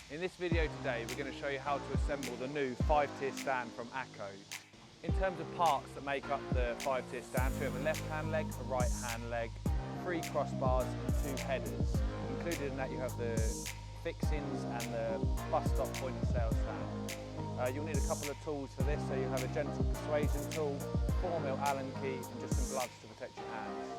In this video today, we're going to show you how to assemble the new 5-tier stand from ACO. In terms of parts that make up the 5-tier stand, we have a left-hand leg, a right-hand leg, 3 crossbars and 2 headers. Included in that you have the fixings and the bus stop point of sale stand. You'll need a couple of tools for this, so you have a gentle persuasion tool, 4mm Allen key and just some gloves to protect your hands.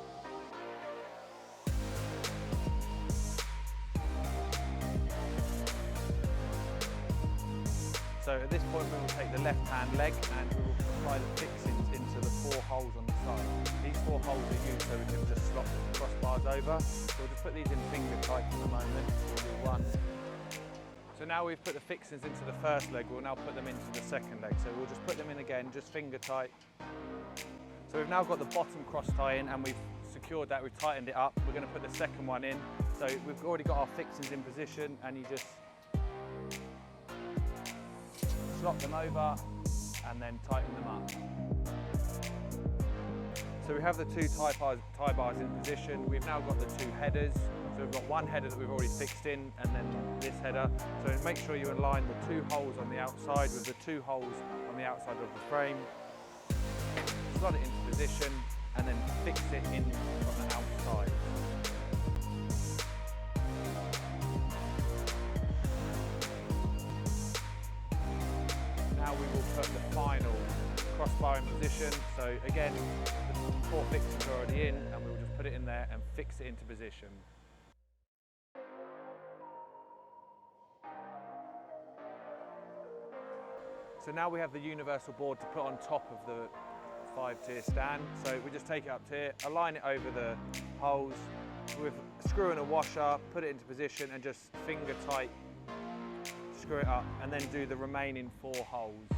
So at this point we will take the left-hand leg and we will apply the fixings into the 4 holes on the side. These 4 holes are used so we can just slot the crossbars over. So we'll just put these in finger tight for the moment. We'll do 1. So now we've put the fixings into the first leg, we'll now put them into the second leg. So we'll just put them in again, just finger tight. So we've now got the bottom cross tie in and we've secured that, we've tightened it up. We're going to put the second one in. So we've already got our fixings in position and you just slot them over and then tighten them up. So we have the 2 tie bars in position. We've now got the 2 headers. So we've got 1 header that we've already fixed in and then this header. So make sure you align the 2 holes on the outside with the 2 holes on the outside of the frame. Slot it into position and then fix it in from the outside. Now we will put the final crossbar in position. So again, the 4 fixings are already in and we will just put it in there and fix it into position. So now we have the universal board to put on top of the 5-tier stand. So we just take it up to here, align it over the holes with a screw and a washer, put it into position and just finger tight screw it up and then do the remaining 4 holes.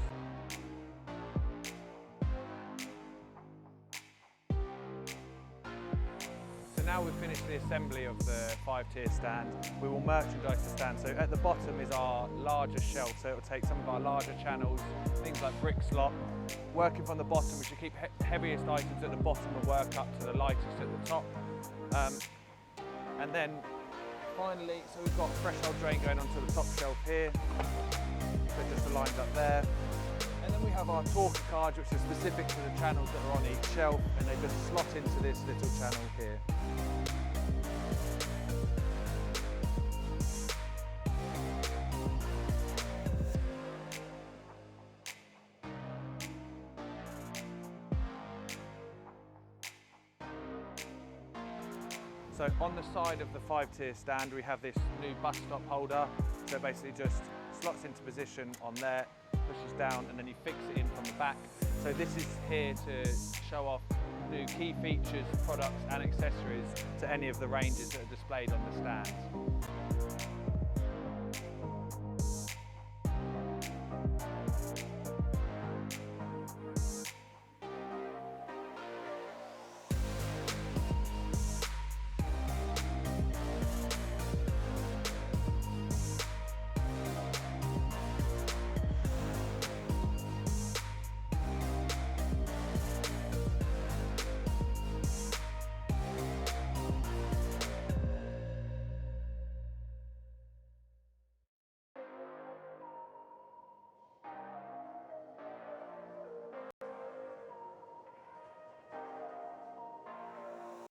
So now we've finished the assembly of the 5-tier stand, we will merchandise the stand. So at the bottom is our larger shelf, so it will take some of our larger channels, things like brick slot. Working from the bottom, we should keep heaviest items at the bottom and work up to the lightest at the top. And then finally, so we've got a threshold drain going onto the top shelf here, so it just aligns up there. And then we have our talker cards, which are specific to the channels that are on each shelf, and they just slot into this little channel here. So on the side of the 5-tier stand, we have this new bus stop holder. So it basically just slots into position on there, pushes down, and then you fix it in from the back. So this is here to show off new key features, products and accessories to any of the ranges that are displayed on the stand.